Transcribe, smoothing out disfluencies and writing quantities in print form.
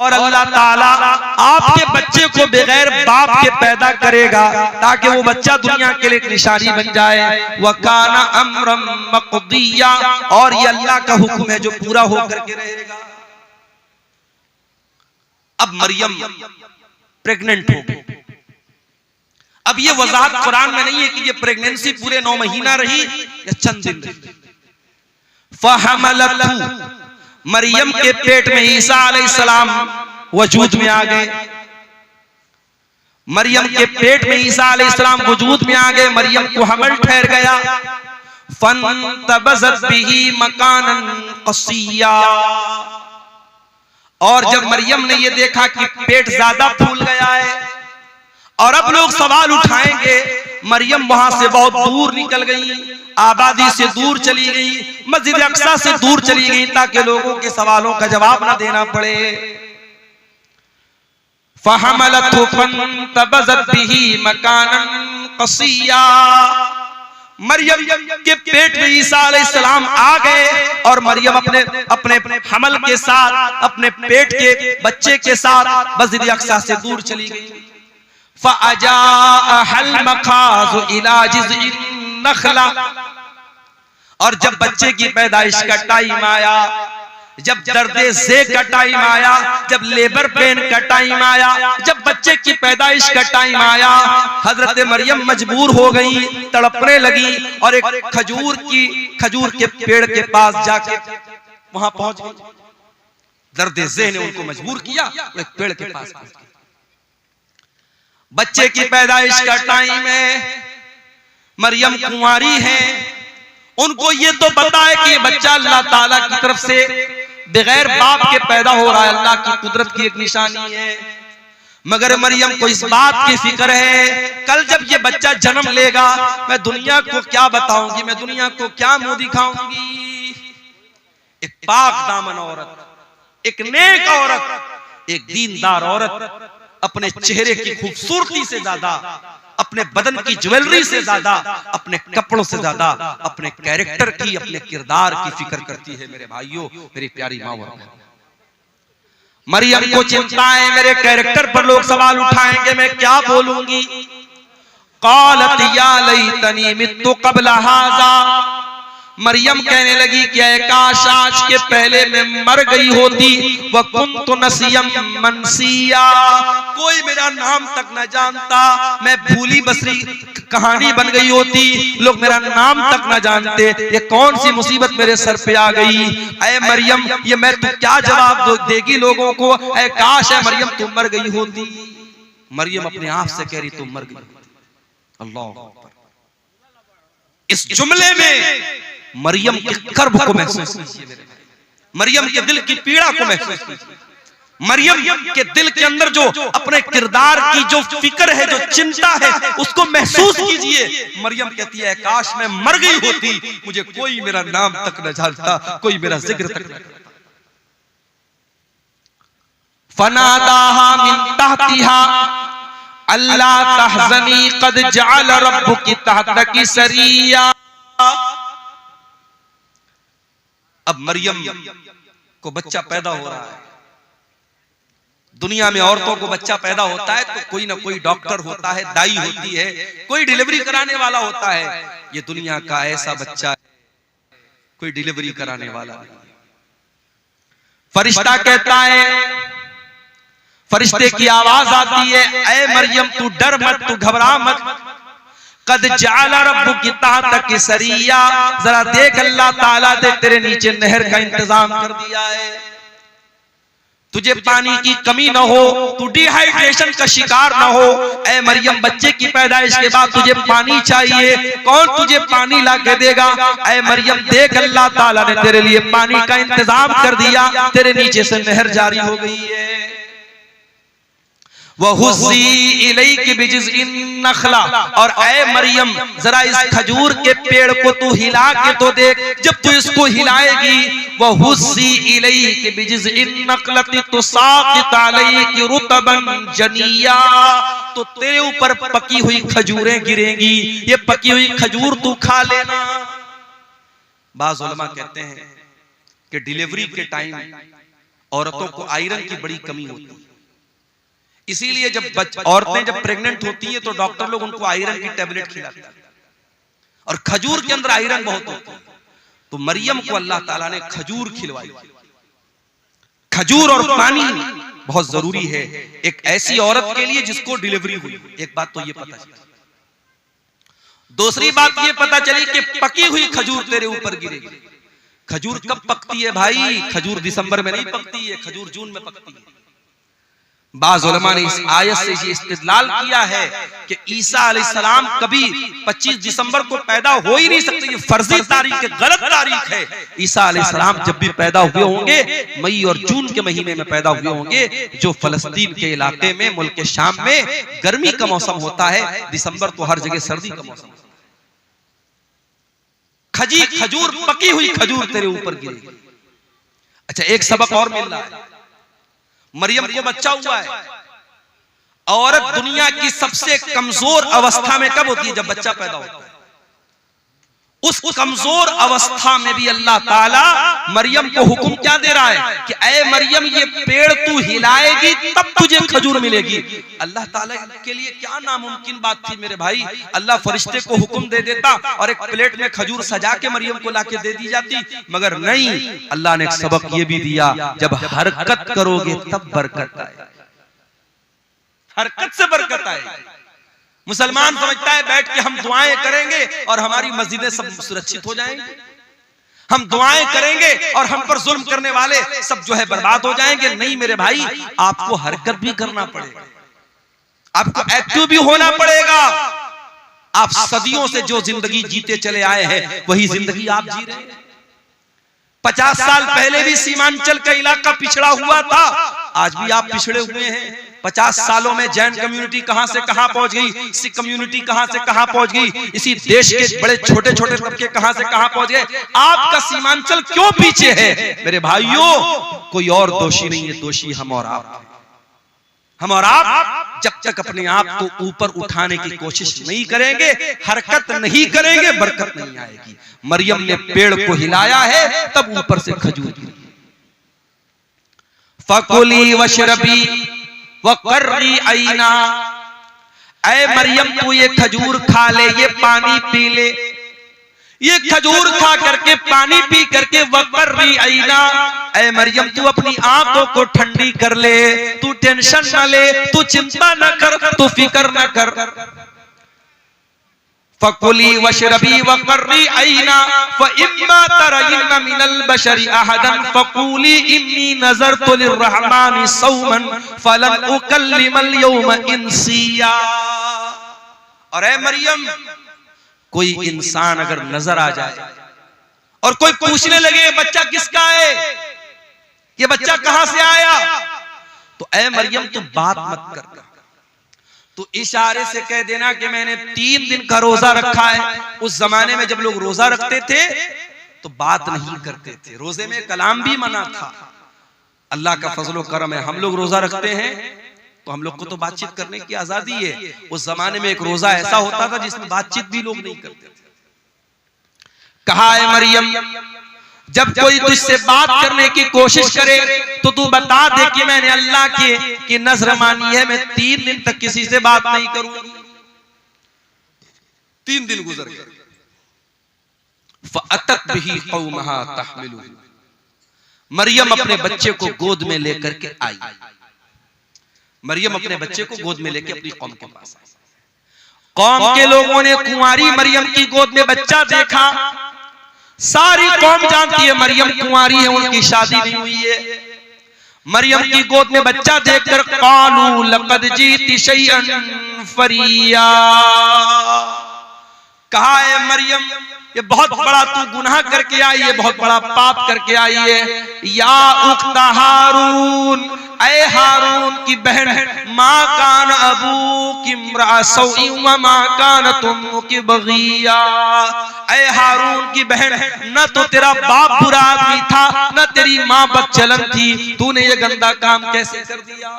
और अल्लाह ताला आपके बच्चे को बगैर बाप के पैदा करेगा ताकि वो बच्चा दुनिया के लिए एक निशानी बन जाए। वकाना अम्रम मक़दिया, और ये अल्लाह का हुक्म है जो पूरा होकर के रहेगा। अब मरियम प्रेग्नेंट हो गई। अब ये वजाहत कुरान में नहीं है कि ये प्रेगनेंसी पूरे 9 महीना रही या चंद दिन रही। फहमलतहु, मरियम के पेट में ईसा अलैहिस्सलाम वजूद में आ गए। मरियम के पेट में ईसा अलैहिस्सलाम वजूद में आ गए। मरियम को हमल ठहर गया। फंतबज़त बिही मकानन क़सिया, और जब मरियम ने ये देखा कि पेट ज्यादा फूल गया है और अब लोग सवाल उठाएंगे, मरियम वहां से बहुत दूर निकल गई, आबादी से दूर चली गई, मस्जिद अक्सा से दूर चली गई ताकि लोगों के सवालों का जवाब ना देना पड़े। फहमलतहु फंतबज़त बिही मकानन क़सिया, मरियम के पेट में ईसा अलैहिस्सलाम आ गए और मरियम अपने हमल के साथ, अपने पेट के बच्चे के साथ मस्जिद अक्सा से दूर चली गई। फ़अजाअहल मखाज़ु इला जिज़इन नख़ला, और जब बच्चे की पैदाइश का टाइम आया, जब दर्दे ज़े का टाइम आया, जब लेबर पेन का टाइम आया, जब बच्चे की पैदाइश का टाइम आया, हजरत मरियम मजबूर हो गई, तड़पने लगी और एक खजूर के पेड़ के पास जाके वहां पहुंच गई। दर्दे ज़े ने उनको मजबूर किया, एक पेड़ के पास पहुंच गई। बच्चे की पैदाइश का टाइम है, मरियम कुंवारी है, उनको ये तो पता है कि बच्चा अल्लाह ताला की तरफ से बगैर बाप के पैदा हो रहा है, अल्लाह की कुदरत की एक निशानी है। मगर मरियम को इस बात की फिक्र है, कल जब ये बच्चा जन्म लेगा मैं दुनिया को क्या बताऊंगी, मैं दुनिया को क्या मुंह दिखाऊंगी। एक पाक दामन औरत, एक नेक औरत, एक दीनदार औरत अपने चेहरे की खूबसूरती से ज्यादा, अपने बदन की ज्वेलरी से ज्यादा, अपने कपड़ों से ज्यादा अपने कैरेक्टर की, अपने किरदार की फिक्र करती है। मेरे भाइयों, मेरी प्यारी माँ, मरियम को चिंता है मेरे कैरेक्टर पर लोग सवाल उठाएंगे, मैं क्या बोलूंगी। क़ालत या लैतनी मित्तु क़ब्ल हाज़ा, मरियम कहने लगी कि काश आज के पहले मैं मर गई होती। व कुन्तु नसियम मनसिया, कोई मेरा नाम तक न जानता, मैं भूली बसरी कहानी बन गई होती, लोग मेरा नाम तक न जानते। ये कौन सी मुसीबत मेरे सर पे आ गई। ऐ मरियम, ये मैं तू क्या जवाब देगी लोगों को। ऐ काश है मरियम तुम मर गई होती। मरियम अपने आप से कह रही तुम मर गई। अल्लाह, इस जुमले में मरियम के कर्ब को महसूस कीजिए, मरियम के दिल की पीड़ा को महसूस कीजिए, मरियम के दिल के अंदर जो अपने किरदार की जो फिक्र है, जो चिंता है, उसको महसूस कीजिए। मरियम कहती है काश मैं मर गई होती, मुझे कोई मेरा नाम तक न जानता, कोई मेरा जिक्र तक न करता। फनादाहा मिन तहतिहा अल्ला तहज़नी क़द जअल रब्बुकी तहतकी सरिया। अब मरियम को बच्चा पैदा हो रहा है। दुनिया में औरतों को बच्चा पैदा होता है तो कोई ना कोई डॉक्टर होता है, दाई होती है, कोई डिलीवरी कराने वाला होता है। ये दुनिया का ऐसा बच्चा है, कोई डिलीवरी कराने वाला नहीं। फरिश्ता कहता है, फरिश्ते की आवाज आती है, ऐ मरियम तू डर मत, तू घबरा मत। कद जअल रब्बुकी तहतकी सरिया, जरा देख अल्लाह ताला ने तेरे नीचे नहर का इंतजाम कर दिया है, तुझे पानी की कमी न हो, तू डिहाइड्रेशन का शिकार न हो। ऐ मरियम, बच्चे की पैदाइश के बाद तुझे पानी चाहिए, कौन तुझे पानी ला के देगा। ऐ मरियम देख अल्लाह ताला ने तेरे लिए पानी का इंतजाम कर दिया, तेरे नीचे से नहर जारी हो गई है। वहुज़्ज़ी इलैकी बिजिज़इन नख़ला, और ऐ मरियम जरा इस खजूर के पेड़ को तू हिला के तो देख, जब तू इसको हिलाएगी, वहुज़्ज़ी इलैकी बिजिज़इन नख़लति तुसाक़ित अलैकी रुतबन जनिया, तो तेरे ऊपर पकी हुई खजूरें गिरेंगी, ये पकी हुई खजूर तू खा लेना। बाज़ उलमा कहते हैं कि डिलीवरी के टाइम औरतों को आयरन की बड़ी कमी होती है, इसीलिए जब औरतें जब प्रेग्नेंट होती हैं तो डॉक्टर लोग उनको आयरन की टेबलेट खिलाते हैं, और खजूर के अंदर आयरन बहुत होती है। तो मरियम को अल्लाह ताला ने खजूर खिलवाई। खजूर और पानी बहुत जरूरी है एक ऐसी औरत के लिए जिसको डिलीवरी हुई। एक बात तो ये पता चली। दूसरी बात ये पता चली कि पकी हुई खजूर तेरे ऊपर गिरेगी। खजूर कब पकती है भाई? खजूर दिसंबर में नहीं पकती है, खजूर जून में पकती है। बाज़ उलमा ने इस आयत से ये इस्तिदलाल किया है कि ईसा अलैहिस्सलाम कभी 25 दिसंबर को पैदा हो ही नहीं सकते, ये फर्जी तारीख है, गलत तारीख है। ईसा अलैहिस्सलाम जब भी पैदा हुए होंगे मई और जून के महीने में पैदा हुए होंगे, जो फलस्तीन के इलाके में मुल्क के शाम में गर्मी का मौसम होता है, दिसंबर तो हर जगह सर्दी का मौसम होता है। खजूर पकी हुई खजूर तेरे ऊपर गिरेगी। अच्छा, एक सबक और मिल रहा है। मरियम को बच्चा हुआ है। औरत दुनिया की सबसे कमजोर अवस्था में कब होती है? जब बच्चा पैदा होता है। उस कमजोर अवस्था में भी अल्लाह ताला मरियम को हुक्म क्या दे रहा है कि ऐ मरियम, ये पेड़ तू हिलाएगी तब तुझे खजूर मिलेगी। अल्लाह ताला के लिए क्या नामुमकिन बात थी मेरे भाई। अल्लाह फरिश्ते को हुक्म दे देता और एक प्लेट में खजूर सजा के मरियम को लाके दे दी जाती, मगर नहीं, अल्लाह ने एक सबक ये भी दिया, जब हरकत करोगे तब बरकत आए। हरकत से बरकत आए। मुसलमान समझता है बैठ के हम दुआएं करेंगे और हमारी मस्जिदें सब सुरक्षित हो जाएंगी, हम दुआएं करेंगे और हम पर जुल्म करने वाले सब जो है बर्बाद हो जाएंगे। नहीं मेरे भाई, आपको हरकत भी करना पड़ेगा, आपको एक्टिव भी होना पड़ेगा। आप सदियों से जो जिंदगी जीते चले आए हैं वही जिंदगी आप जी रहे हैं। 50 साल पहले भी सीमांचल का इलाका पिछड़ा हुआ था, आज भी आप पिछड़े हुए हैं। 50 सालों में जैन कम्युनिटी कहां से कहां पहुंच गई, सिख कम्युनिटी कहां से कहां पहुंच गई, इसी देश के बड़े छोटे छोटे तबके कहां से कहां पहुंच गए। आपका सीमांचल क्यों पीछे है? मेरे भाइयों, कोई और दोषी नहीं है, दोषी हम और आप। हम और आप जब तक अपने आप को ऊपर उठाने की कोशिश नहीं करेंगे, हरकत नहीं करेंगे, बरकत नहीं आएगी। मरियम ने पेड़ को हिलाया है तब ऊपर से खजूर गिरी। फकुली वशरबी वकर्री आईना, ऐ मरियम तू ये खजूर खा ले, ये पानी पी ले, ये खजूर खा करके पानी पी करके वकर्री आईना, ऐ मरियम तू अपनी आंखों को ठंडी कर ले, तू टेंशन न ले, तू चिंता न कर, तू फिक्र न कर। फकुली वशरबी वकर्री आईना फइम्मा तरयिन्ना मिनल बशरि अहदन फकुली इन्नी नज़रतु लिर्रहमानि सौमन फलन उकल्लिमल यौम इंसिया। और ऐ मरियम, कोई इंसान अगर नजर आ जाए और कोई पूछने लगे बच्चा किसका है, ये बच्चा कहां से आया, तो ऐ मरियम तू बात मत कर, तो इशारे से कह देना कि मैंने 3 दिन का रोजा रखा है। उस जमाने में जब लोग रोजा रखते थे तो बात नहीं करते थे, रोजे में कलाम भी मना था। अल्लाह का फजलो करम है, हम लोग रोजा रखते हैं तो हम लोग को तो बातचीत करने की आजादी है। उस जमाने में एक रोजा ऐसा होता था जिसमें बातचीत भी लोग नहीं करते थे। कहा है मरियम, जब कोई तुझसे बात करने की कोशिश करे तो तू बता दे कि मैंने अल्लाह की नजर मानी है, मैं 3 दिन तक किसी से बात नहीं करूंगी। 3 दिन गुजर गए। फअतत बिही कौमहा तहमिलु, मरियम अपने बच्चे को गोद में लेकर के आई। मरियम अपने बच्चे को गोद में लेकर अपनी कौम के पास आई। कौम के लोगों ने कुंवारी मरियम की गोद में बच्चा देखा। सारी कौम जानती है मरियम कुंवारी है, उनकी शादी नहीं हुई है। मरियम की गोद में बच्चा देखकर कालू लक़द जीती शैअन फरिया, कहा है मरियम ये बहुत बड़ा तू गुनाह करके आई है, बहुत बड़ा पाप करके आई है। या उख्ता हारून, ऐ हारून की बहन, माँ कान अबू की इम्राअ व माँ कान तुम्मुकी बगिया, ऐ हारून की बहन, न तो तेरा बाप बुरा आदमी था, न तेरी माँ बदचलन थी, तूने ये गंदा काम कैसे कर दिया।